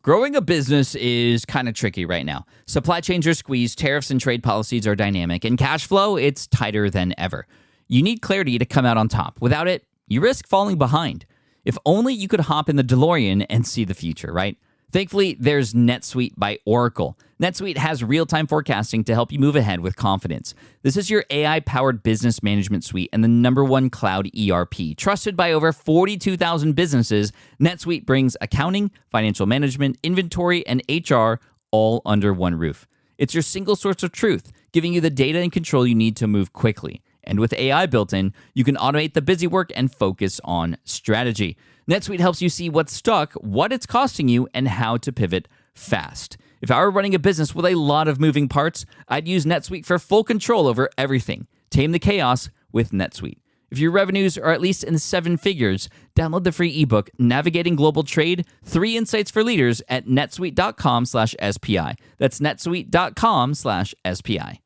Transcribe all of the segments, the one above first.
Growing a business is kind of tricky right now. Supply chains are squeezed, tariffs and trade policies are dynamic, and cash flow, it's tighter than ever. You need clarity to come out on top. Without it, you risk falling behind. If only you could hop in the DeLorean and see the future, right? Thankfully, there's NetSuite by Oracle. NetSuite has real-time forecasting to help you move ahead with confidence. This is your AI-powered business management suite and the #1 cloud ERP. Trusted by over 42,000 businesses, NetSuite brings accounting, financial management, inventory, and HR all under one roof. It's your single source of truth, giving you the data and control you need to move quickly. And with AI built in, you can automate the busy work and focus on strategy. NetSuite helps you see what's stuck, what it's costing you, and how to pivot fast. If I were running a business with a lot of moving parts, I'd use NetSuite for full control over everything. Tame the chaos with NetSuite. If your revenues are at least in 7 figures, download the free ebook, Navigating Global Trade, 3 Insights for Leaders at netsuite.com/SPI. That's netsuite.com/SPI.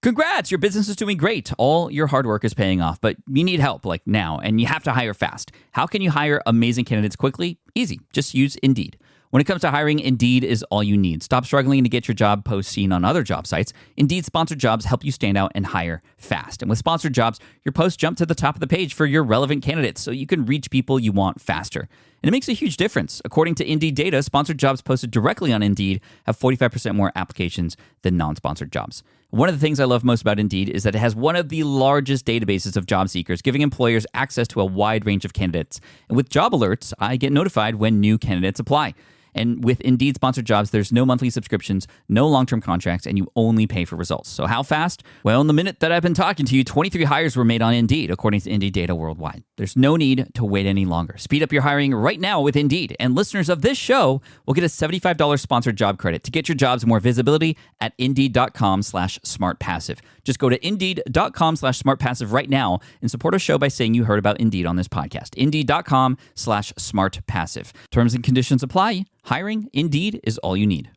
Congrats, your business is doing great. All your hard work is paying off, but you need help like now, and you have to hire fast. How can you hire amazing candidates quickly? Easy, just use Indeed. When it comes to hiring, Indeed is all you need. Stop struggling to get your job post seen on other job sites. Indeed sponsored jobs help you stand out and hire fast. And with sponsored jobs, your posts jump to the top of the page for your relevant candidates so you can reach people you want faster. And it makes a huge difference. According to Indeed data, sponsored jobs posted directly on Indeed have 45% more applications than non-sponsored jobs. One of the things I love most about Indeed is that it has one of the largest databases of job seekers, giving employers access to a wide range of candidates. And with job alerts, I get notified when new candidates apply. And with Indeed sponsored jobs, there's no monthly subscriptions, no long-term contracts, and you only pay for results. So how fast? Well, in the minute that I've been talking to you, 23 hires were made on Indeed, according to Indeed data worldwide. There's no need to wait any longer. Speed up your hiring right now with Indeed. And listeners of this show will get a $75 sponsored job credit to get your jobs more visibility at Indeed.com/smartpassive. Just go to Indeed.com/smartpassive right now and support a show by saying you heard about Indeed on this podcast. Indeed.com/smartpassive. Terms and conditions apply. Hiring, Indeed, is all you need.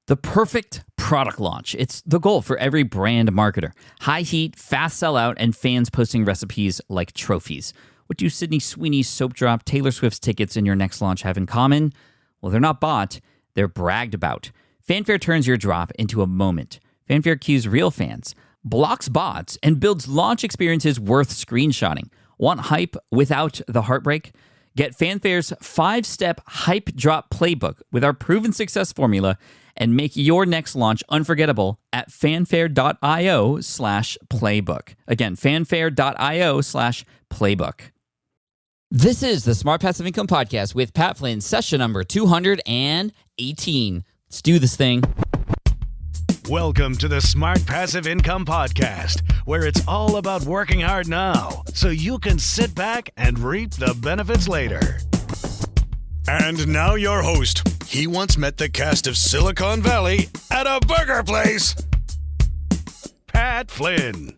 The perfect product launch. It's the goal for every brand marketer. High heat, fast sellout, and fans posting recipes like trophies. What do Sydney Sweeney's soap drop, Taylor Swift's tickets, and your next launch have in common? Well, they're not bought, they're bragged about. Fanfare turns your drop into a moment. Fanfare cues real fans, blocks bots, and builds launch experiences worth screenshotting. Want hype without the heartbreak? Get Fanfare's 5-step hype drop playbook with our proven success formula and make your next launch unforgettable at fanfare.io/playbook. Again, fanfare.io/playbook. This is the Smart Passive Income Podcast with Pat Flynn, session number 218. Let's do this thing. Welcome to the Smart Passive Income Podcast, where it's all about working hard now so you can sit back and reap the benefits later. And now your host. He once met the cast of Silicon Valley at a burger place. Pat Flynn.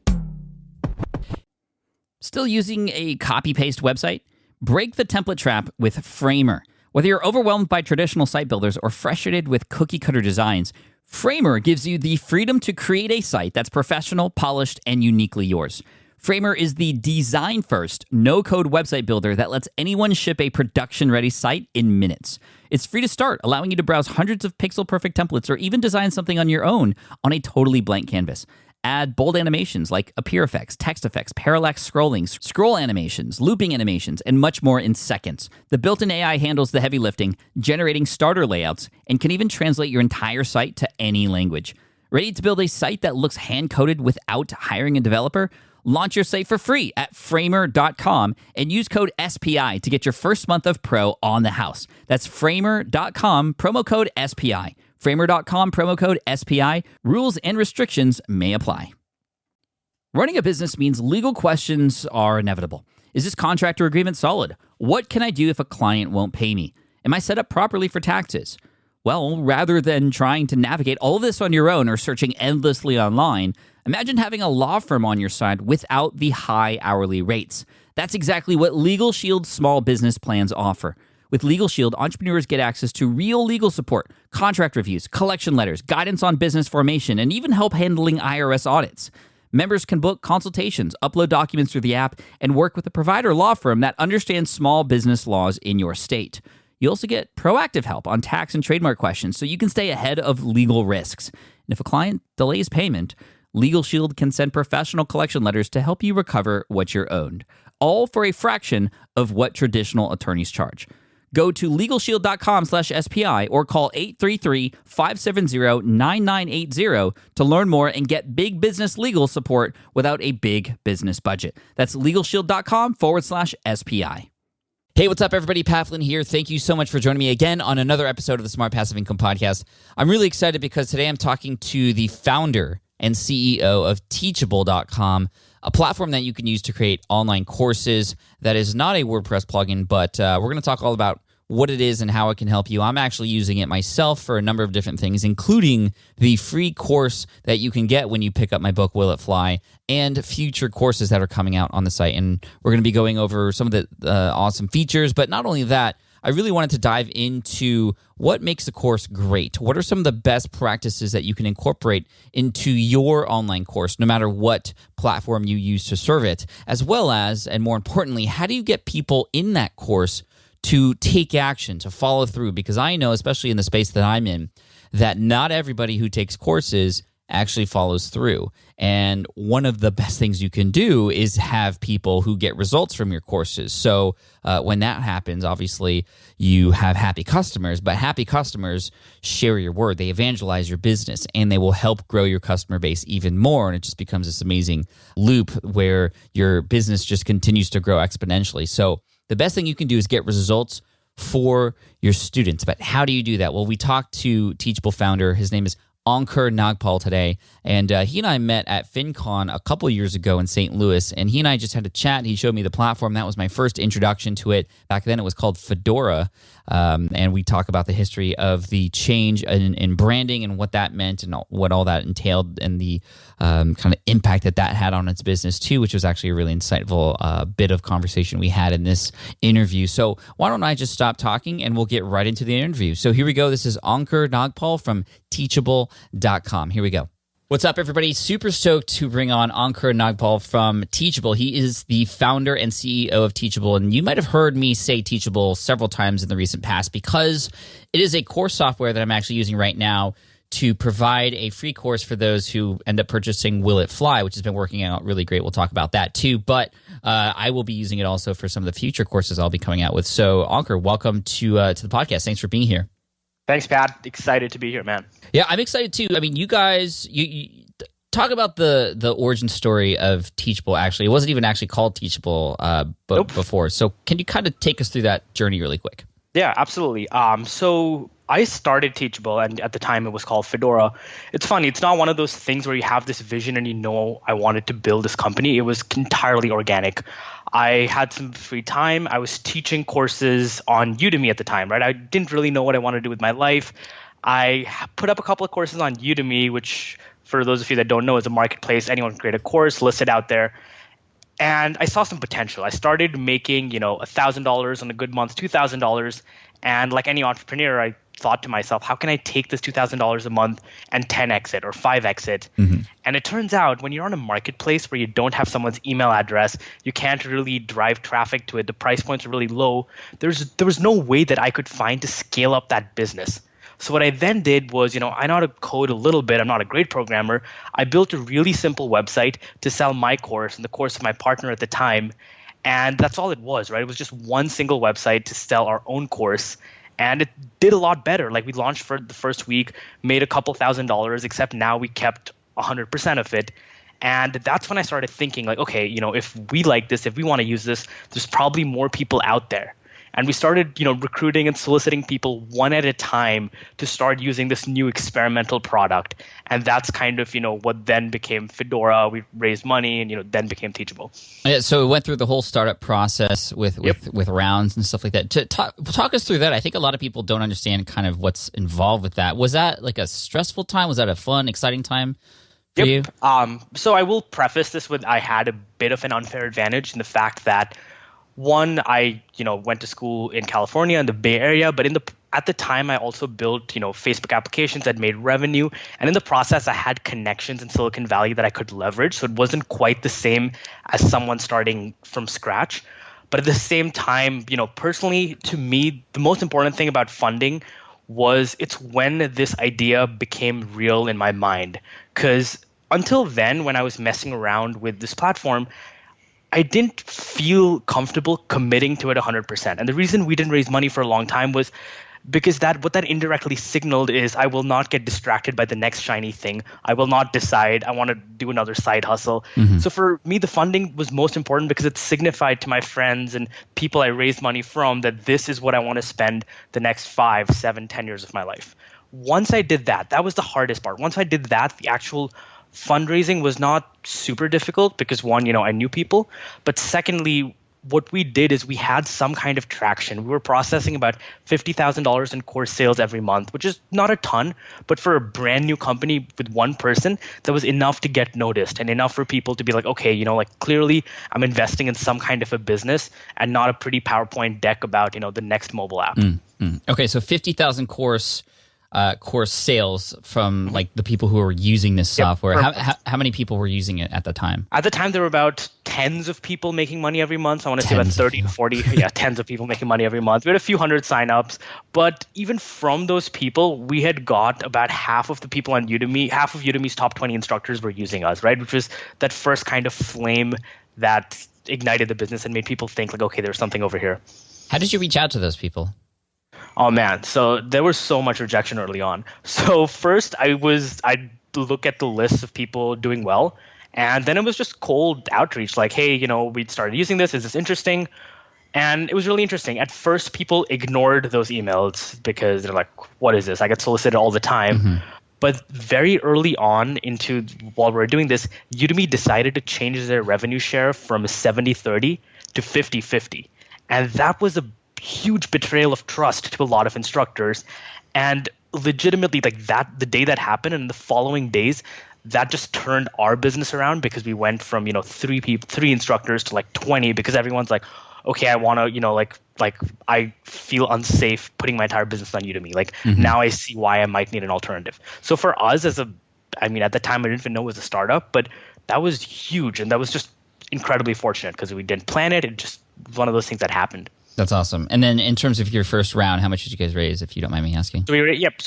Still using a copy-paste website? Break the template trap with Framer. Whether you're overwhelmed by traditional site builders or frustrated with cookie-cutter designs, Framer gives you the freedom to create a site that's professional, polished, and uniquely yours. Framer is the design-first, no-code website builder that lets anyone ship a production-ready site in minutes. It's free to start, allowing you to browse hundreds of pixel-perfect templates or even design something on your own on a totally blank canvas. Add bold animations like appear effects, text effects, parallax scrolling, scroll animations, looping animations, and much more in seconds. The built-in AI handles the heavy lifting, generating starter layouts, and can even translate your entire site to any language. Ready to build a site that looks hand-coded without hiring a developer? Launch your site for free at framer.com and use code SPI to get your first month of pro on the house. That's framer.com, promo code SPI. Framer.com, promo code SPI. Rules and restrictions may apply. Running a business means legal questions are inevitable. Is this contract or agreement solid? What can I do if a client won't pay me? Am I set up properly for taxes? Well, rather than trying to navigate all of this on your own or searching endlessly online, imagine having a law firm on your side without the high hourly rates. That's exactly what Legal Shield's small business plans offer. With Legal Shield, entrepreneurs get access to real legal support, contract reviews, collection letters, guidance on business formation, and even help handling IRS audits. Members can book consultations, upload documents through the app, and work with a provider law firm that understands small business laws in your state. You also get proactive help on tax and trademark questions so you can stay ahead of legal risks. And if a client delays payment, Legal Shield can send professional collection letters to help you recover what you're owed, all for a fraction of what traditional attorneys charge. Go to LegalShield.com/SPI or call 833-570-9980 to learn more and get big business legal support without a big business budget. That's LegalShield.com/SPI. Hey, what's up, everybody? Pat Flynn here. Thank you so much for joining me again on another episode of the Smart Passive Income Podcast. I'm really excited because today I'm talking to the founder and CEO of Teachable.com, a platform that you can use to create online courses that is not a WordPress plugin, but we're going to talk all about what it is and how it can help you. I'm actually using it myself for a number of different things, including the free course that you can get when you pick up my book, Will It Fly, and future courses that are coming out on the site. And we're going to be going over some of the awesome features, but not only that, I really wanted to dive into what makes a course great. What are some of the best practices that you can incorporate into your online course, no matter what platform you use to serve it, as well as, and more importantly, how do you get people in that course to take action, to follow through? Because I know, especially in the space that I'm in, that not everybody who takes courses actually follows through. And one of the best things you can do is have people who get results from your courses. So when that happens, obviously you have happy customers, but happy customers share your word. They evangelize your business and they will help grow your customer base even more. And it just becomes this amazing loop where your business just continues to grow exponentially. So the best thing you can do is get results for your students. But how do you do that? Well, we talked to Teachable founder. His name is Anku Nagpal today, and he and I met at FinCon a couple years ago in St. Louis, and he and I just had a chat. He showed me the platform. That was my first introduction to it. Back then it was called Fedora, and we talk about the history of the change in branding and what that meant and what all that entailed and the kind of impact that had on its business too, which was actually a really insightful bit of conversation we had in this interview. So why don't I just stop talking and we'll get right into the interview. So here we go. This is Anku Nagpal from Teachable.com. Here we go. What's up, everybody? Super stoked to bring on Anku Nagpal from Teachable. He is the founder and CEO of Teachable, and you might have heard me say Teachable several times in the recent past because it is a course software that I'm actually using right now to provide a free course for those who end up purchasing Will It Fly, which has been working out really great. We'll talk about that too, but I will be using it also for some of the future courses I'll be coming out with. So Anku, welcome to the podcast. Thanks for being here. Thanks, Pat. Excited to be here, man. Yeah, I'm excited too. I mean, you guys, you talk about the origin story of Teachable. Actually, it wasn't even actually called Teachable before. So, can you kind of take us through that journey really quick? Yeah, absolutely. So I started Teachable, and at the time it was called Fedora. It's funny. It's not one of those things where you have this vision and you know I wanted to build this company. It was entirely organic. I had some free time. I was teaching courses on Udemy at the time, right? I didn't really know what I wanted to do with my life. I put up a couple of courses on Udemy, which for those of you that don't know is a marketplace. Anyone can create a course, list it out there. And I saw some potential. I started making, $1,000 on a good month, $2,000. And like any entrepreneur, I thought to myself, how can I take this $2,000 a month and 10x it or 5x it? Mm-hmm. And it turns out when you're on a marketplace where you don't have someone's email address, you can't really drive traffic to it, the price points are really low, there was no way that I could find to scale up that business. So what I then did was, I know how to code a little bit. I'm not a great programmer. I built a really simple website to sell my course and the course of my partner at the time. And that's all it was, right? It was just one single website to sell our own course. And it did a lot better. Like we launched for the first week, made a couple $1,000s, except now we kept 100% of it. And that's when I started thinking like, okay, if we like this, if we want to use this, there's probably more people out there. And we started, recruiting and soliciting people one at a time to start using this new experimental product. And that's kind of, what then became Fedora. We raised money and, then became Teachable. Yeah, so it went through the whole startup process with rounds and stuff like that. Talk us through that. I think a lot of people don't understand kind of what's involved with that. Was that like a stressful time? Was that a fun, exciting time for you? So I will preface this with I had a bit of an unfair advantage in the fact that one, I went to school in California in the Bay Area, but at the time I also built Facebook applications that made revenue, and in the process I had connections in Silicon Valley that I could leverage. So it wasn't quite the same as someone starting from scratch. But at the same time, personally, to me, the most important thing about funding was it's when this idea became real in my mind. Because until then, when I was messing around with this platform, I didn't feel comfortable committing to it 100%. And the reason we didn't raise money for a long time was because what that indirectly signaled is I will not get distracted by the next shiny thing. I will not decide I want to do another side hustle. So for me, the funding was most important because it signified to my friends and people I raised money from that this is what I want to spend the next 5, 7, 10 years of my life. Once I did that, that was the hardest part. Once I did that, the actual fundraising was not super difficult because one, I knew people. But secondly, what we did is we had some kind of traction. We were processing about $50,000 in course sales every month, which is not a ton, but for a brand new company with one person, that was enough to get noticed and enough for people to be like, okay, clearly I'm investing in some kind of a business and not a pretty PowerPoint deck about, the next mobile app. Okay, so 50,000 course sales from like the people who are using this software. How many people were using it at the time? At the time, there were about tens of people making money every month. I want to say about 30 to 40. Yeah, tens of people making money every month. We had a few hundred signups. But even from those people, we had got about half of the people on Udemy, half of Udemy's top 20 instructors were using us, right? Which was that first kind of flame that ignited the business and made people think like, okay, there's something over here. How did you reach out to those people? Oh man, so there was so much rejection early on. So first I'd look at the list of people doing well, and then it was just cold outreach like, hey, we started using this. Is this interesting? And it was really interesting. At first, people ignored those emails because they're like, what is this? I get solicited all the time. But very early on while we're doing this, Udemy decided to change their revenue share from 70-30 to 50-50. And that was a huge betrayal of trust to a lot of instructors. And legitimately, like that, the day that happened and the following days, that just turned our business around because we went from, three instructors to like 20 because everyone's like, okay, I want to, like I feel unsafe putting my entire business on Udemy. Like now I see why I might need an alternative. So for us at the time I didn't even know it was a startup, but that was huge. And that was just incredibly fortunate because we didn't plan it. It just was one of those things that happened. That's awesome. And then in terms of your first round, how much did you guys raise, if you don't mind me asking? So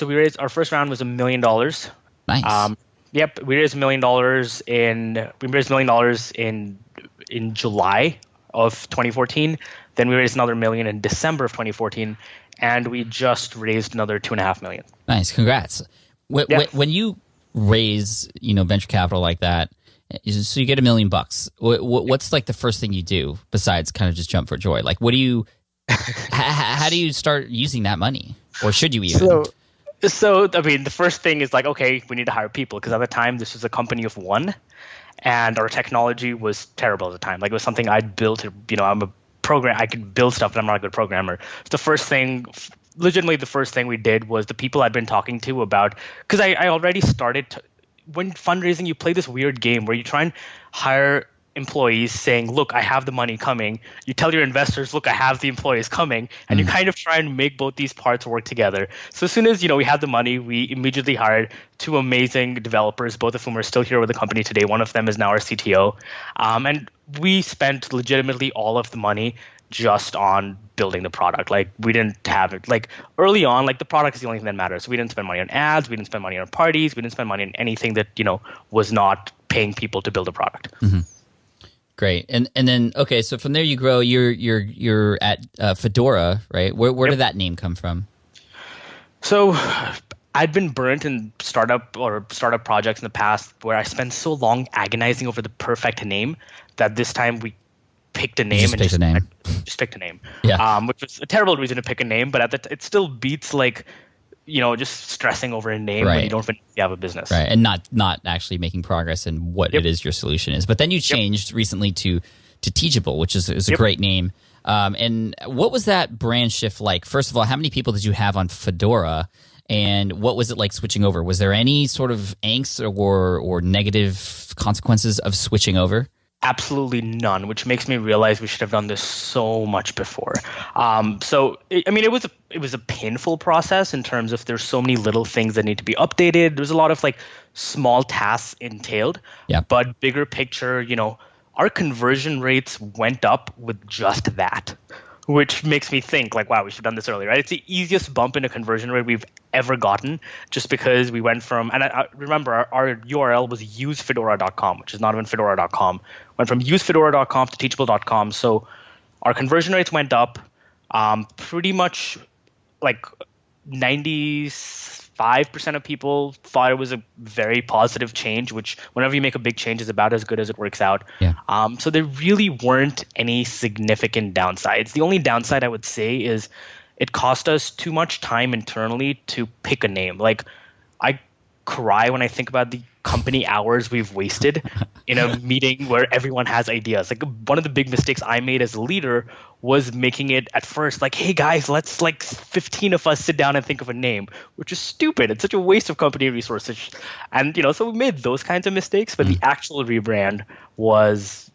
we raised our first round was $1 million. Nice. We raised $1 million in July of 2014. Then we raised another $1 million in December of 2014, and we just raised another $2.5 million. Nice, congrats. When you raise, venture capital like that, so you get $1 million. What's like the first thing you do besides kind of just jump for joy? Like, what do you? How do you start using that money, or should you even? So the first thing is like, okay, we need to hire people because at the time this was a company of one, and our technology was terrible at the time. Like it was something I'd built. I'm a program. I could build stuff, but I'm not a good programmer. So legitimately, the first thing we did was the people I'd been talking to about, because I already started. When fundraising, you play this weird game where you try and hire employees saying, look, I have the money coming. You tell your investors, look, I have the employees coming. And you kind of try and make both these parts work together. So as soon as, we had the money, we immediately hired 2 amazing developers, both of whom are still here with the company today. One of them is now our CTO. And we spent legitimately all of the money just on building the product. Like we didn't have it. Like early on, like the product is the only thing that matters. We didn't spend money on ads. We didn't spend money on parties. We didn't spend money on anything that, was not paying people to build a product. Great. And then, okay, so from there you grow, you're at Fedora, right? Where did that name come from? So I'd been burnt in startup projects in the past where I spent so long agonizing over the perfect name that this time we picked a name. Just picked a name. Yeah. Which was a terrible reason to pick a name, but it still beats like, just stressing over a name when you don't have a business. Right. And not actually making progress in what it is your solution is. But then you changed recently to Teachable, which is a great name. And what was that brand shift like? First of all, how many people did you have on Fedora? And what was it like switching over? Was there any sort of angst or negative consequences of switching over? Absolutely none, which makes me realize we should have done this so much before. It was a painful process in terms of there's so many little things that need to be updated. There's a lot of like small tasks entailed, but bigger picture, our conversion rates went up with just that, which makes me think like, wow, we should have done this earlier, right? It's the easiest bump in a conversion rate we've ever gotten, just because we went from, and I remember our URL was usefedora.com, which is not even fedora.com. Went from usefedora.com to teachable.com. So our conversion rates went up pretty much like 95% of people thought it was a very positive change, which whenever you make a big change is about as good as it works out. Yeah. So there really weren't any significant downsides. The only downside I would say is it cost us too much time internally to pick a name. Like, I cry when I think about the company hours we've wasted in a meeting where everyone has ideas. Like, one of the big mistakes I made as a leader was making it at first like, hey guys, let's like 15 of us sit down and think of a name, which is stupid. It's such a waste of company resources. And, so we made those kinds of mistakes, but the actual rebrand was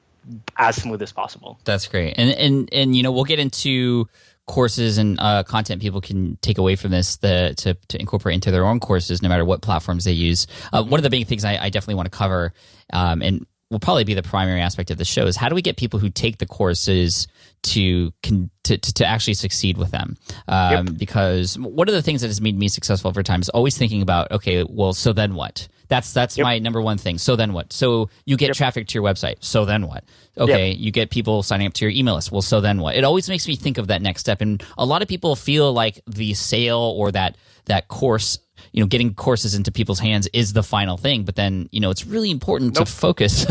as smooth as possible. That's great. And we'll get into courses and content people can take away from this to incorporate into their own courses, no matter what platforms they use. One of the big things I definitely want to cover, and will probably be the primary aspect of the show, is how do we get people who take the courses to actually succeed with them? Because one of the things that has made me successful over time is always thinking about, okay, well, so then what? That's my number one thing. So then what? So you get traffic to your website. So then what? Okay, you get people signing up to your email list. Well, so then what? It always makes me think of that next step. And a lot of people feel like the sale or that course, getting courses into people's hands is the final thing. But then, it's really important to focus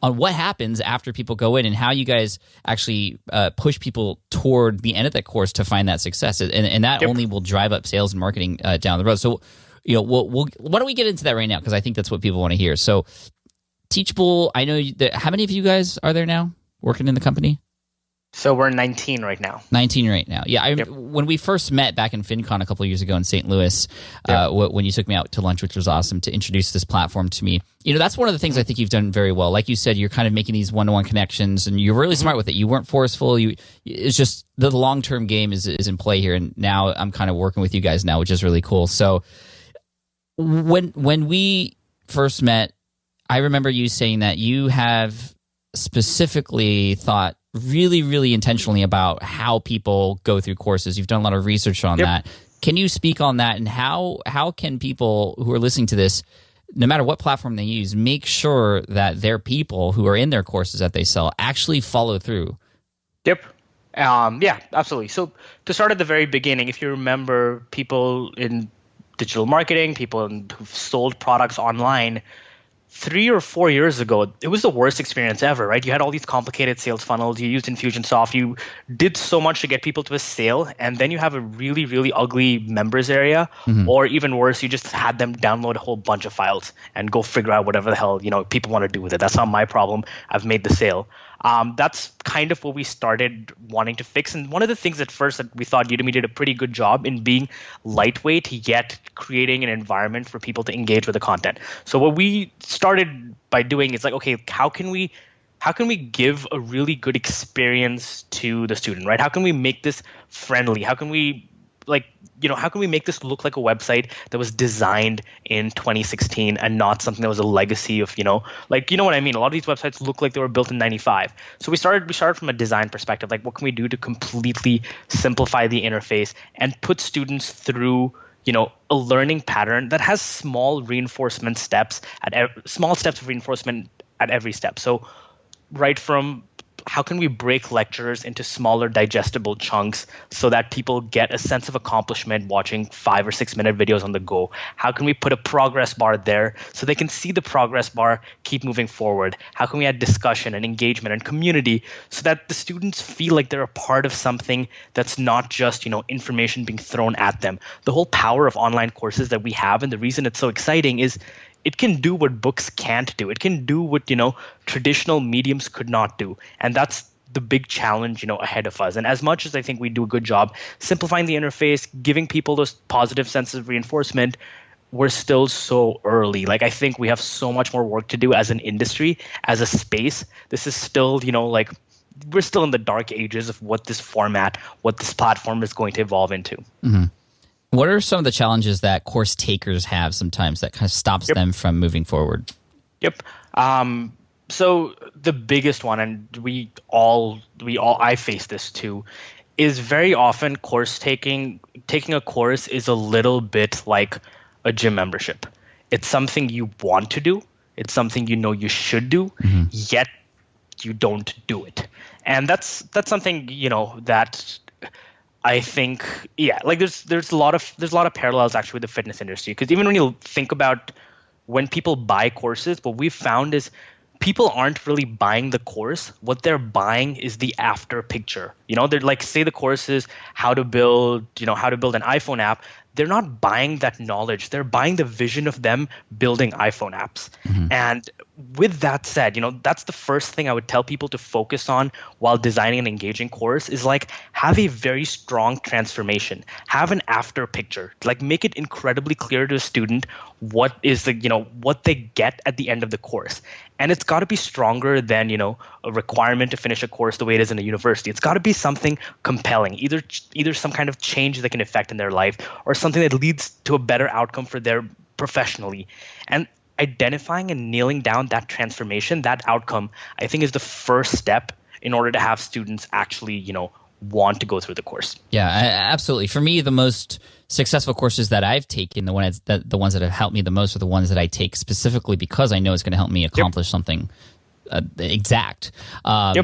on what happens after people go in and how you guys actually push people toward the end of that course to find that success. And that only will drive up sales and marketing down the road. So, why don't we get into that right now? Because I think that's what people want to hear. So, Teachable, I know how many of you guys are there now working in the company? So we're 19 right now. 19 right now. Yeah. When we first met back in FinCon a couple of years ago in St. Louis, when you took me out to lunch, which was awesome, to introduce this platform to me, that's one of the things I think you've done very well. Like you said, you're kind of making these one-to-one connections, and you're really smart with it. You weren't forceful. It's just the long-term game is in play here, and now I'm kind of working with you guys now, which is really cool. So when we first met, I remember you saying that you have specifically thought really, really intentionally about how people go through courses. You've done a lot of research on that. Can you speak on that, and how can people who are listening to this, no matter what platform they use, make sure that their people who are in their courses that they sell actually follow through? Yep. Yeah, absolutely. So to start at the very beginning, if you remember, people in digital marketing, people who've sold products online, 3 or 4 years ago, it was the worst experience ever, right? You had all these complicated sales funnels. You used Infusionsoft. You did so much to get people to a sale, and then you have a really, really ugly members area, or even worse, you just had them download a whole bunch of files and go figure out whatever the hell people want to do with it. That's not my problem. I've made the sale. That's kind of what we started wanting to fix. And one of the things at first that we thought Udemy did a pretty good job in being lightweight, yet creating an environment for people to engage with the content. So what we started by doing is like, okay, how can we give a really good experience to the student, right? How can we make this friendly? How can we how can we make this look like a website that was designed in 2016 and not something that was a legacy of, what I mean? A lot of these websites look like they were built in 95. So we started from a design perspective, like what can we do to completely simplify the interface and put students through, a learning pattern that has small steps of reinforcement at every step. So right from how can we break lectures into smaller digestible chunks so that people get a sense of accomplishment watching 5 or 6 minute videos on the go? How can we put a progress bar there so they can see the progress bar keep moving forward? How can we add discussion and engagement and community so that the students feel like they're a part of something that's not just, information being thrown at them? The whole power of online courses that we have, and the reason it's so exciting, is it can do what books can't do. It can do what, traditional mediums could not do. And that's the big challenge, ahead of us. And as much as I think we do a good job simplifying the interface, giving people those positive senses of reinforcement, we're still so early. Like, I think we have so much more work to do as an industry, as a space. This is still, we're still in the dark ages of what this format, what this platform is going to evolve into. Mm-hmm. What are some of the challenges that course takers have sometimes that kind of stops them from moving forward? Yep. So the biggest one, and I face this too, is very often taking a course is a little bit like a gym membership. It's something you want to do. It's something you know you should do, yet you don't do it. And that's something, that I think, yeah, like there's a lot of parallels actually with the fitness industry, because even when you think about when people buy courses, what we've found is people aren't really buying the course. What they're buying is the after picture. They're like, say the course is how to build an iPhone app. They're not buying that knowledge. They're buying the vision of them building iPhone apps. And with that said, that's the first thing I would tell people to focus on while designing an engaging course is like have a very strong transformation. Have an after picture. Like make it incredibly clear to a student what is what they get at the end of the course. And it's got to be stronger than, a requirement to finish a course the way it is in a university. It's got to be something compelling, either some kind of change they can affect in their life or something that leads to a better outcome for their professionally. And identifying and nailing down that transformation, that outcome, I think is the first step in order to have students actually, want to go through the course. Yeah, absolutely. For me, the most successful courses that I've taken, the ones that have helped me the most are the ones that I take specifically because I know it's going to help me accomplish something exact. Cliff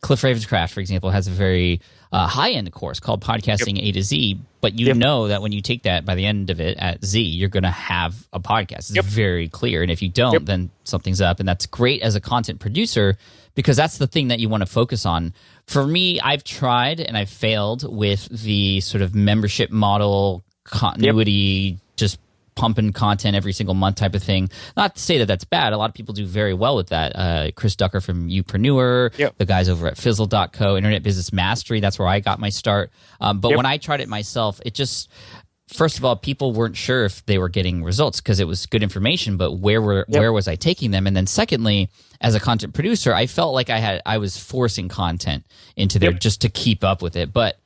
Ravenscraft, for example, has a very high-end course called Podcasting A to Z, but you know that when you take that, by the end of it at Z, you're going to have a podcast. It's very clear. And if you don't, then something's up. And that's great as a content producer because that's the thing that you want to focus on. For me, I've tried and I've failed with the sort of membership model continuity, just pumping content every single month type of thing. Not to say that that's bad. A lot of people do very well with that. Chris Ducker from Upreneur, the guys over at Fizzle.co, Internet Business Mastery. That's where I got my start. But when I tried it myself, it just, first of all, people weren't sure if they were getting results because it was good information, but where was I taking them? And then secondly, as a content producer, I felt like I was forcing content into there just to keep up with it. But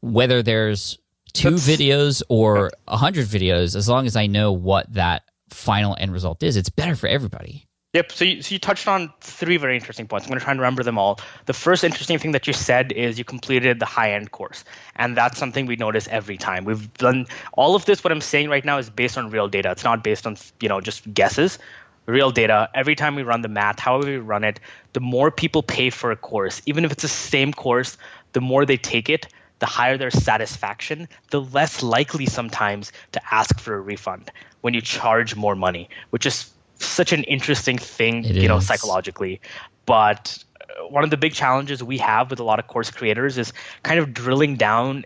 whether there's 2 videos or 100 videos, as long as I know what that final end result is, it's better for everybody. Yep. So you touched on 3 very interesting points. I'm going to try and remember them all. The first interesting thing that you said is you completed the high-end course. And that's something we notice every time. We've done all of this. What I'm saying right now is based on real data. It's not based on, just guesses. Real data. Every time we run the math, however we run it, the more people pay for a course, even if it's the same course, the more they take it, the higher their satisfaction, the less likely sometimes to ask for a refund when you charge more money, which is such an interesting thing, psychologically. But one of the big challenges we have with a lot of course creators is kind of drilling down,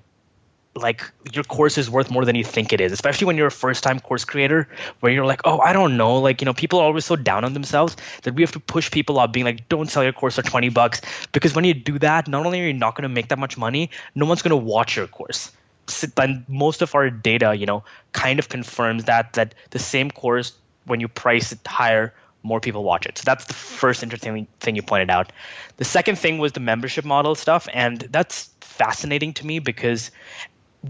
like your course is worth more than you think it is, especially when you're a first-time course creator where you're like, oh, I don't know. Like, people are always so down on themselves that we have to push people up being like, don't sell your course for $20 because when you do that, not only are you not going to make that much money, no one's going to watch your course. And most of our data, kind of confirms that the same course, when you price it higher, more people watch it. So that's the first interesting thing you pointed out. The second thing was the membership model stuff. And that's fascinating to me because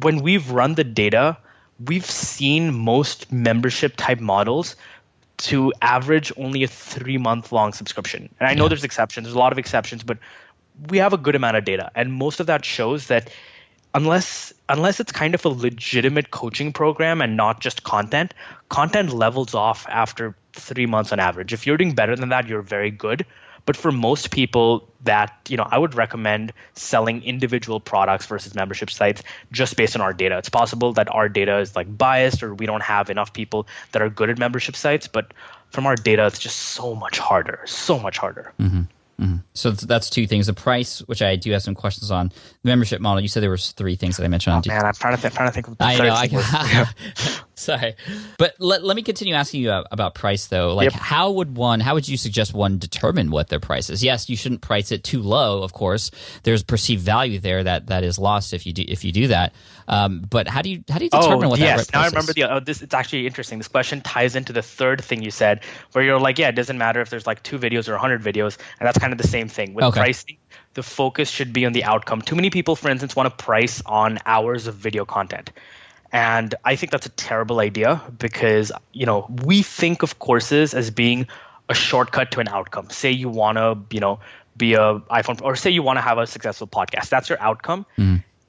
when we've run the data, we've seen most membership type models to average only a 3-month-long subscription. And I know there's exceptions. There's a lot of exceptions, but we have a good amount of data. And most of that shows that unless it's kind of a legitimate coaching program and not just content levels off after 3 months on average. If you're doing better than that, you're very good. But for most people that, I would recommend selling individual products versus membership sites just based on our data. It's possible that our data is like biased or we don't have enough people that are good at membership sites, but from our data, it's just so much harder. Mm-hmm. Mm-hmm. So that's 2 things. The price, which I do have some questions on. The membership model, you said there was 3 things that I mentioned. Oh, man, I'm trying to think of the I know. Sorry. But let me continue asking you about price, though. Like, how would you suggest one determine what their price is? Yes, you shouldn't price it too low, of course. There's perceived value there that is lost if you do that. But how do you determine what that price is? Now I remember this. It's actually interesting. This question ties into the third thing you said, where you're like, it doesn't matter if there's like 2 videos or 100 videos, and that's kind of the same thing with pricing. The focus should be on the outcome. Too many people, for instance, want to price on hours of video content. And I think that's a terrible idea because, we think of courses as being a shortcut to an outcome. Say you want to, be a iPhone, or say you want to have a successful podcast. That's your outcome.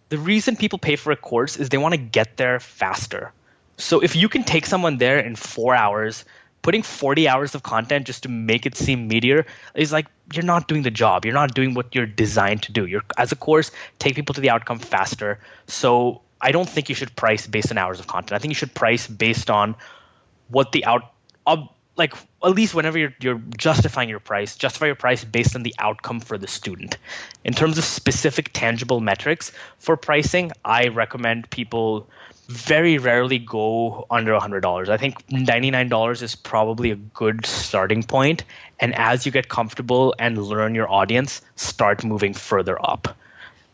The reason people pay for a course is they want to get there faster. So if you can take someone there in 4 hours, putting 40 hours of content just to make it seem meatier is like, you're not doing the job. You're not doing what you're designed to do. As a course, take people to the outcome faster. So I don't think you should price based on hours of content. I think you should price based on what the like, at least whenever you're justify your price based on the outcome for the student. In terms of specific tangible metrics for pricing, I recommend people very rarely go under $100. I think $99 is probably a good starting point. And as you get comfortable and learn your audience, start moving further up.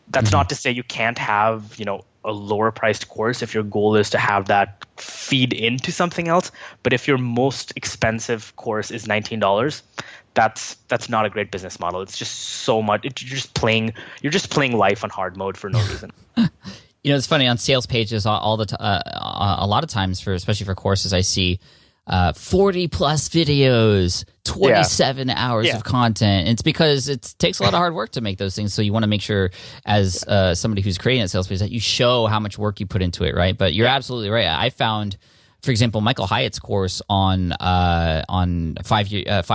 That's not to say you can't have, a lower priced course if your goal is to have that feed into something else. But if your most expensive course is $19, that's not a great business model. It's just so much. You're just playing life on hard mode for no reason. It's funny on sales pages a lot of times especially for courses, I see 40 plus videos, 27 hours of content. It's because it takes a lot of hard work to make those things. So you want to make sure as somebody who's creating a sales page that you show how much work you put into it, right? But you're absolutely right. I found, for example, Michael Hyatt's course on 5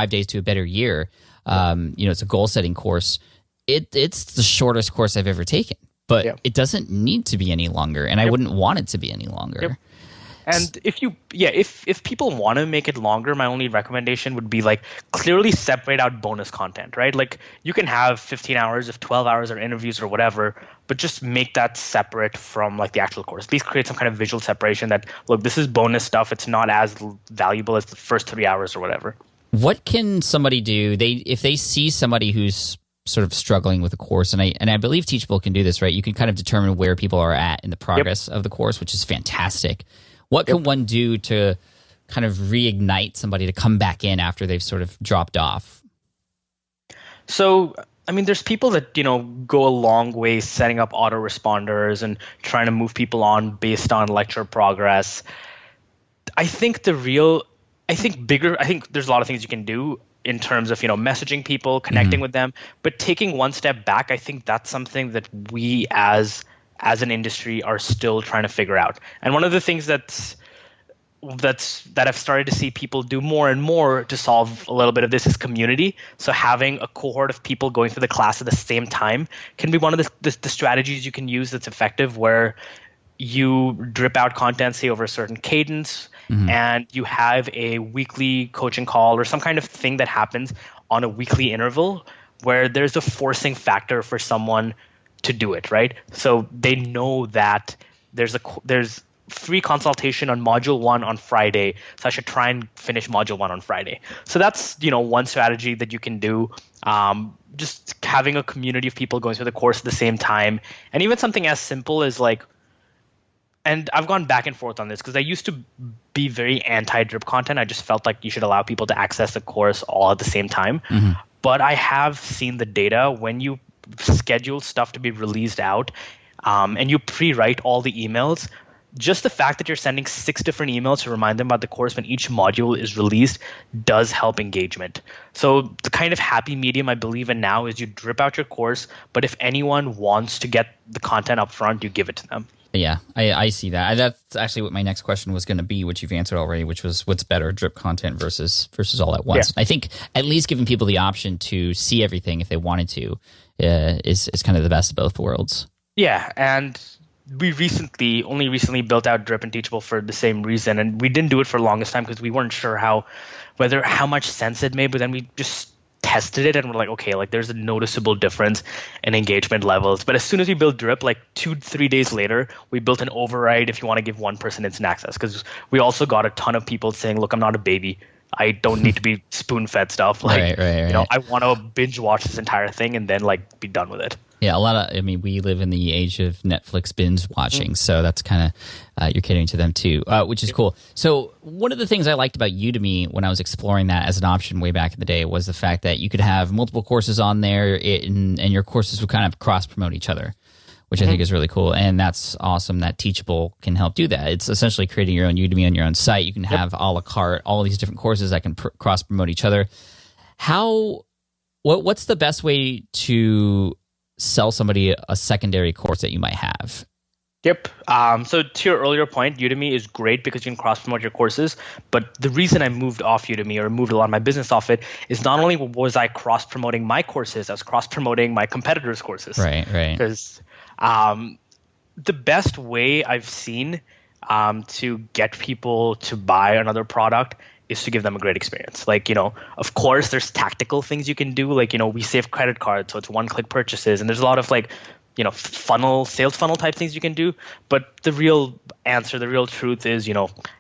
days to a better year. It's a goal setting course. It's the shortest course I've ever taken, but it doesn't need to be any longer, and I wouldn't want it to be any longer. Yep. And if people want to make it longer, my only recommendation would be like clearly separate out bonus content, right? Like you can have 15 hours, if 12 hours are interviews or whatever, but just make that separate from like the actual course. At least create some kind of visual separation that, look, this is bonus stuff. It's not as valuable as the first 3 hours or whatever. What can somebody do? If they see somebody who's sort of struggling with a course, and I believe Teachable can do this, right? You can kind of determine where people are at in the progress of the course, which is fantastic. What can one do to kind of reignite somebody to come back in after they've sort of dropped off? So, there's people that, go a long way setting up autoresponders and trying to move people on based on lecture progress. I think there's a lot of things you can do in terms of, messaging people, connecting with them, but taking one step back, I think that's something that we as an industry are still trying to figure out. And one of the things that I've started to see people do more and more to solve a little bit of this is community. So having a cohort of people going through the class at the same time can be one of the strategies you can use that's effective, where you drip out content, say, over a certain cadence, and you have a weekly coaching call or some kind of thing that happens on a weekly interval where there's a forcing factor for someone to do it, right? So they know that there's free consultation on module 1 on Friday, so I should try and finish module 1 on Friday. So that's, one strategy that you can do. Just having a community of people going through the course at the same time, and even something as simple as like, and I've gone back and forth on this because I used to be very anti-drip content. I just felt like you should allow people to access the course all at the same time. But I have seen the data when you schedule stuff to be released out, and you pre-write all the emails, just the fact that you're sending 6 different emails to remind them about the course when each module is released does help engagement. So the kind of happy medium I believe in now is you drip out your course, but if anyone wants to get the content up front, you give it to them. Yeah, I see that. That's actually what my next question was going to be, which you've answered already, which was what's better, drip content versus all at once. Yeah. I think at least giving people the option to see everything if they wanted to is kind of the best of both worlds. Yeah, and we only recently built out Drip and Teachable for the same reason, and we didn't do it for the longest time because we weren't sure how much sense it made, but then we just tested it and we're like, okay, like there's a noticeable difference in engagement levels. But as soon as we built Drip, like 2-3 days later, we built an override if you want to give one person instant access, because we also got a ton of people saying, look, I'm not a baby. I don't need to be spoon-fed stuff. Like, right. I want to binge watch this entire thing and then like be done with it. Yeah, we live in the age of Netflix binge watching, so that's kind of, you're catering to them too, which is cool. So one of the things I liked about Udemy when I was exploring that as an option way back in the day was the fact that you could have multiple courses on there and your courses would kind of cross-promote each other, which I think is really cool. And that's awesome that Teachable can help do that. It's essentially creating your own Udemy on your own site. You can have a la carte, all these different courses that can cross-promote each other. What's the best way to sell somebody a secondary course that you might have? Yep. So to your earlier point, Udemy is great because you can cross-promote your courses. But the reason I moved off Udemy or moved a lot of my business off it is not only was I cross-promoting my courses, I was cross-promoting my competitors' courses. Right. Because the best way I've seen to get people to buy another product is to give them a great experience. Like, of course, there's tactical things you can do. Like, we save credit cards, so it's one-click purchases. And there's a lot of sales funnel type things you can do. But the real answer, the real truth is,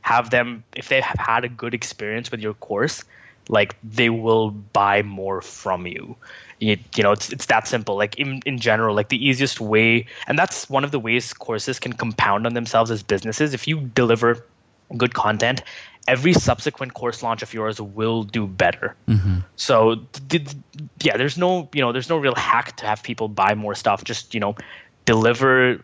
have them, if they have had a good experience with your course, like they will buy more from you. It's that simple. Like in general, like the easiest way, and that's one of the ways courses can compound on themselves as businesses. If you deliver good content, every subsequent course launch of yours will do better. Mm-hmm. So there's no real hack to have people buy more stuff. Just, deliver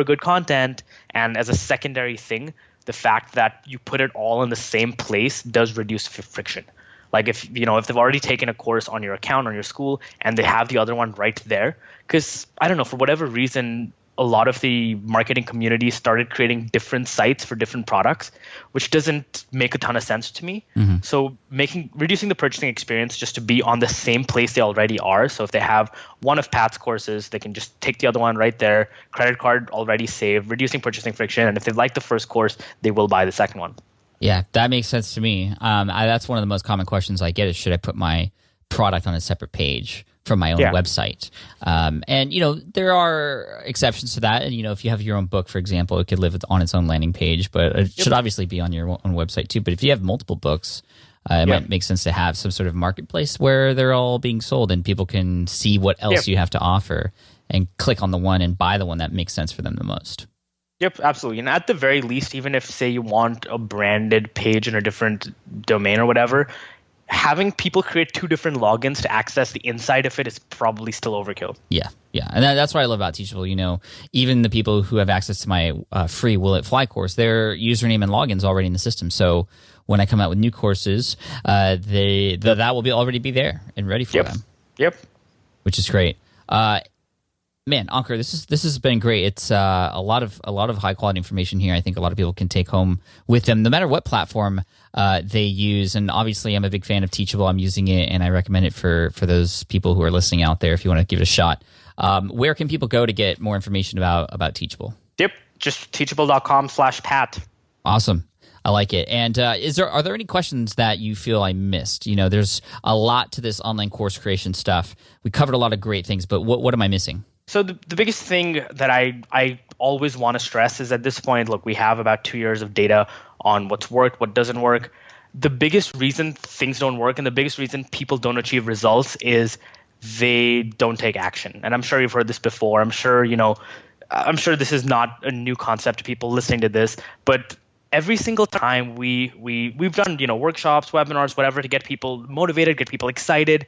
good content. And as a secondary thing, the fact that you put it all in the same place does reduce friction. Like if they've already taken a course on your account, on your school, and they have the other one right there, because I don't know, for whatever reason, a lot of the marketing community started creating different sites for different products, which doesn't make a ton of sense to me. Mm-hmm. So reducing the purchasing experience just to be on the same place they already are. So if they have one of Pat's courses, they can just take the other one right there, credit card already saved, reducing purchasing friction. And if they like the first course, they will buy the second one. Yeah, that makes sense to me. That's one of the most common questions I get is, should I put my product on a separate page from my own website? And, there are exceptions to that. And, if you have your own book, for example, it could live on its own landing page, but it should obviously be on your own website too. But if you have multiple books, it might make sense to have some sort of marketplace where they're all being sold and people can see what else you have to offer and click on the one and buy the one that makes sense for them the most. Yep, absolutely. And at the very least, even if, say, you want a branded page in a different domain or whatever, having people create two different logins to access the inside of it is probably still overkill. Yeah. And that's what I love about Teachable. Even the people who have access to my free Will It Fly course, their username and logins already in the system. So when I come out with new courses, that will already be there and ready for them. Yep. Which is great. Man, Ankur, this has been great. It's a lot of high quality information here. I think a lot of people can take home with them, no matter what platform they use. And obviously, I'm a big fan of Teachable. I'm using it, and I recommend it for those people who are listening out there. If you want to give it a shot, where can people go to get more information about Teachable? Yep, just teachable.com/Pat. Awesome. I like it. And are there any questions that you feel I missed? There's a lot to this online course creation stuff. We covered a lot of great things, but what am I missing? So the biggest thing that I always want to stress is at this point, look, we have about 2 years of data on what's worked, what doesn't work. The biggest reason things don't work and the biggest reason people don't achieve results is they don't take action. And I'm sure you've heard this before. I'm sure this is not a new concept to people listening to this, but every single time we've done, workshops, webinars, whatever, to get people motivated, get people excited.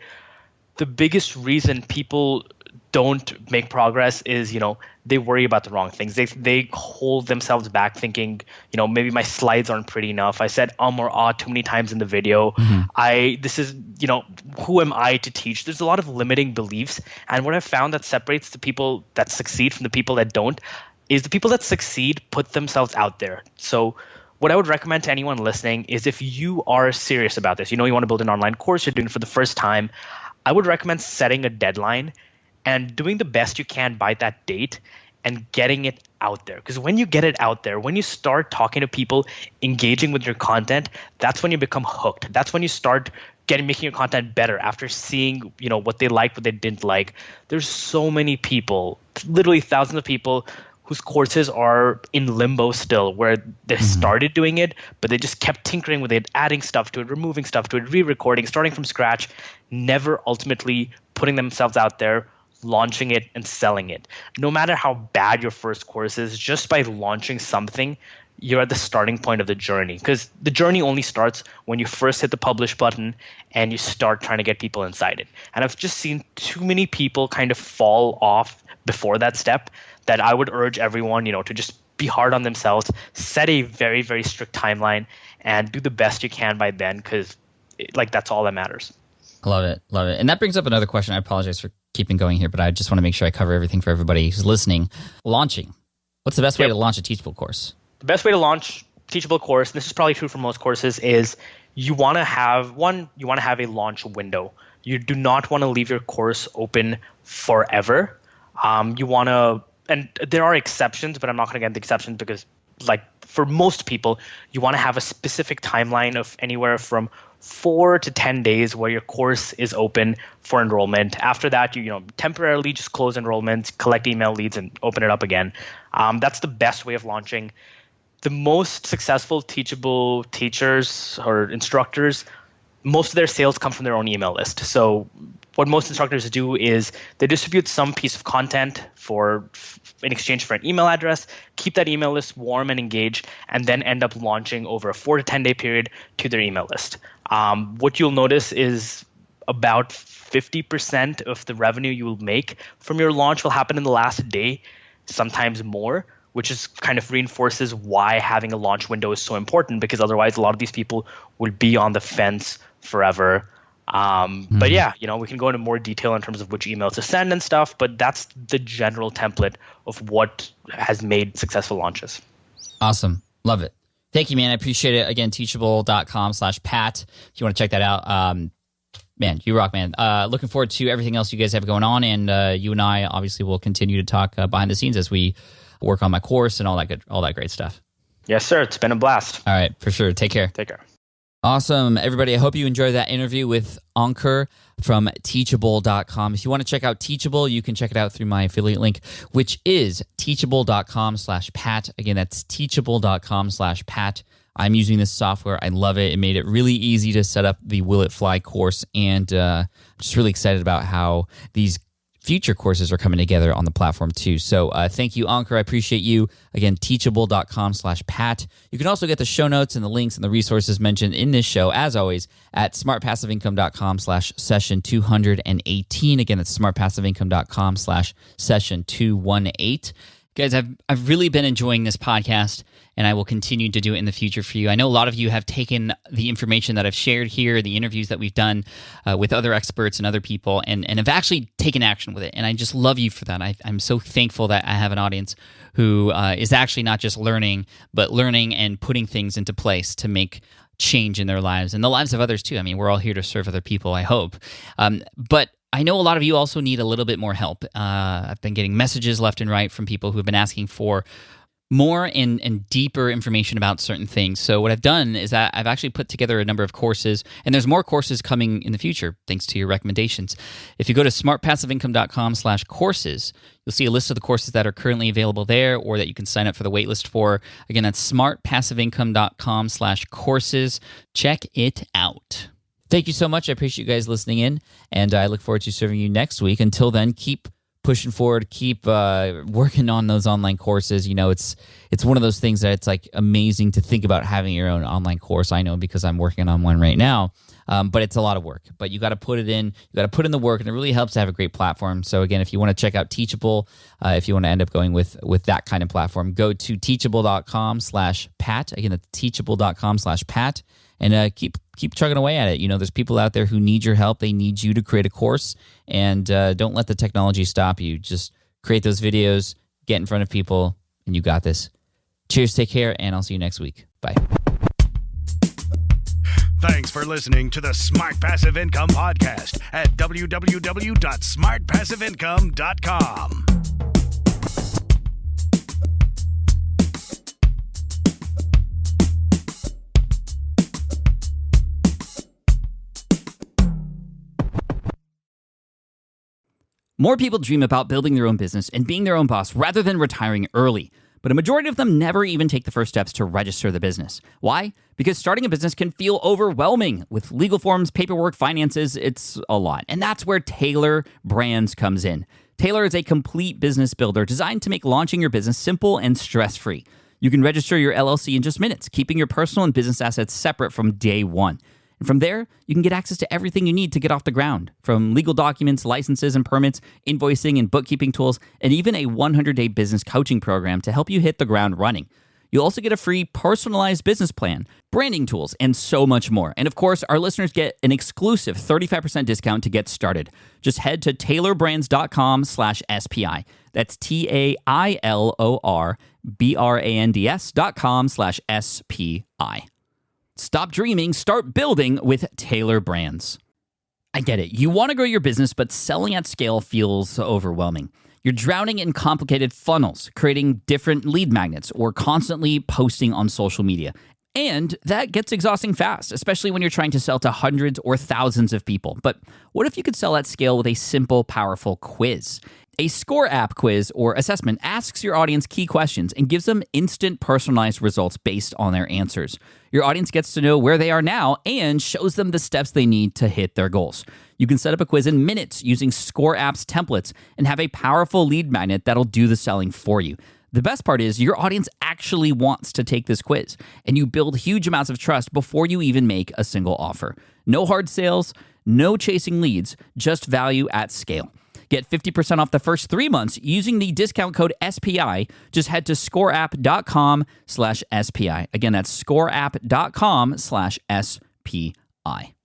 The biggest reason people don't make progress is, they worry about the wrong things. They hold themselves back thinking, maybe my slides aren't pretty enough. I said or ah too many times in the video. Mm-hmm. Who am I to teach? There's a lot of limiting beliefs. And what I've found that separates the people that succeed from the people that don't is the people that succeed put themselves out there. So what I would recommend to anyone listening is, if you are serious about this, you want to build an online course, you're doing it for the first time, I would recommend setting a deadline and doing the best you can by that date and getting it out there. Because when you get it out there, when you start talking to people, engaging with your content, that's when you become hooked. That's when you start making your content better after seeing, what they liked, what they didn't like. There's so many people, literally thousands of people, whose courses are in limbo still, where they started doing it, but they just kept tinkering with it, adding stuff to it, removing stuff to it, re-recording, starting from scratch, never ultimately putting themselves out there, launching it and selling it. No matter how bad your first course is, just by launching something, you're at the starting point of the journey, because the journey only starts when you first hit the publish button and you start trying to get people inside it. And I've just seen too many people kind of fall off before that step, that I would urge everyone, to just be hard on themselves, set a very, very strict timeline, and do the best you can by then, because that's all that matters. Love it. Love it. And that brings up another question. I apologize for keeping going here, but I just want to make sure I cover everything for everybody who's listening. Launching. What's the best way to launch a Teachable course? The best way to launch Teachable course, and this is probably true for most courses, is you want to have a launch window. You do not want to leave your course open forever. You want to, and there are exceptions, but I'm not going to get into exceptions because for most people, you want to have a specific timeline of anywhere from 4 to 10 days where your course is open for enrollment. After that, you temporarily just close enrollment, collect email leads, and open it up again. That's the best way of launching. The most successful Teachable teachers or instructors, most of their sales come from their own email list. So what most instructors do is they distribute some piece of content in exchange for an email address, keep that email list warm and engaged, and then end up launching over a 4 to 10 day period to their email list. What you'll notice is about 50% of the revenue you will make from your launch will happen in the last day, sometimes more, which is kind of reinforces why having a launch window is so important, because otherwise a lot of these people will be on the fence forever. But yeah, we can go into more detail in terms of which emails to send and stuff, but that's the general template of what has made successful launches. Awesome. Love it. Thank you, man. I appreciate it. Again, teachable.com/Pat. If you want to check that out. Man, you rock, man. Looking forward to everything else you guys have going on. And you and I obviously will continue to talk behind the scenes as we work on my course and all that great stuff. Yes, sir. It's been a blast. All right, for sure. Take care. Take care. Awesome. Everybody, I hope you enjoyed that interview with Anku from teachable.com. If you want to check out Teachable, you can check it out through my affiliate link, which is teachable.com/Pat. Again, that's teachable.com/Pat. I'm using this software. I love it. It made it really easy to set up the Will It Fly course, and I'm just really excited about how these future courses are coming together on the platform too. So thank you, Anku. I appreciate you. Again, teachable.com/Pat. You can also get the show notes and the links and the resources mentioned in this show, as always, at smartpassiveincome.com/session218. Again, that's smartpassiveincome.com/session218. Guys, I've really been enjoying this podcast, and I will continue to do it in the future for you. I know a lot of you have taken the information that I've shared here, the interviews that we've done with other experts and other people, and have actually taken action with it. And I just love you for that. I'm so thankful that I have an audience who is actually not just learning, but learning and putting things into place to make change in their lives and the lives of others too. I mean, we're all here to serve other people, I hope. But I know a lot of you also need a little bit more help. I've been getting messages left and right from people who have been asking for more and deeper information about certain things. So what I've done is I've actually put together a number of courses, and there's more courses coming in the future thanks to your recommendations. If you go to smartpassiveincome.com/courses, you'll see a list of the courses that are currently available there or that you can sign up for the waitlist for. Again, that's smartpassiveincome.com/courses. Check it out. Thank you so much. I appreciate you guys listening in, and I look forward to serving you next week. Until then, keep pushing forward, keep working on those online courses. It's one of those things that it's like amazing to think about having your own online course. I know because I'm working on one right now, but it's a lot of work. But you got to put it in. You got to put in the work, and it really helps to have a great platform. So again, if you want to check out Teachable, if you want to end up going with that kind of platform, go to teachable.com/Pat. Again, that's teachable.com/Pat. And keep chugging away at it. There's people out there who need your help. They need you to create a course, and don't let the technology stop you. Just create those videos, get in front of people, and you got this. Cheers, take care, and I'll see you next week. Bye. Thanks for listening to the Smart Passive Income Podcast at www.smartpassiveincome.com. More people dream about building their own business and being their own boss rather than retiring early. But a majority of them never even take the first steps to register the business. Why? Because starting a business can feel overwhelming. With legal forms, paperwork, finances, it's a lot. And that's where Taylor Brands comes in. Taylor is a complete business builder designed to make launching your business simple and stress-free. You can register your LLC in just minutes, keeping your personal and business assets separate from day one. And from there, you can get access to everything you need to get off the ground, from legal documents, licenses and permits, invoicing and bookkeeping tools, and even a 100-day business coaching program to help you hit the ground running. You'll also get a free personalized business plan, branding tools, and so much more. And of course, our listeners get an exclusive 35% discount to get started. Just head to taylorbrands.com/SPI. That's TAILORBRANDS.com/SPI. Stop dreaming, start building with Taylor Brands. I get it. You want to grow your business, but selling at scale feels overwhelming. You're drowning in complicated funnels, creating different lead magnets, or constantly posting on social media. And that gets exhausting fast, especially when you're trying to sell to hundreds or thousands of people. But what if you could sell at scale with a simple, powerful quiz? A Score app quiz or assessment asks your audience key questions and gives them instant personalized results based on their answers. Your audience gets to know where they are now and shows them the steps they need to hit their goals. You can set up a quiz in minutes using Score app's templates and have a powerful lead magnet that'll do the selling for you. The best part is your audience actually wants to take this quiz, and you build huge amounts of trust before you even make a single offer. No hard sales, no chasing leads, just value at scale. Get 50% off the first 3 months using the discount code SPI. Just head to scoreapp.com/SPI. Again, that's scoreapp.com/SPI.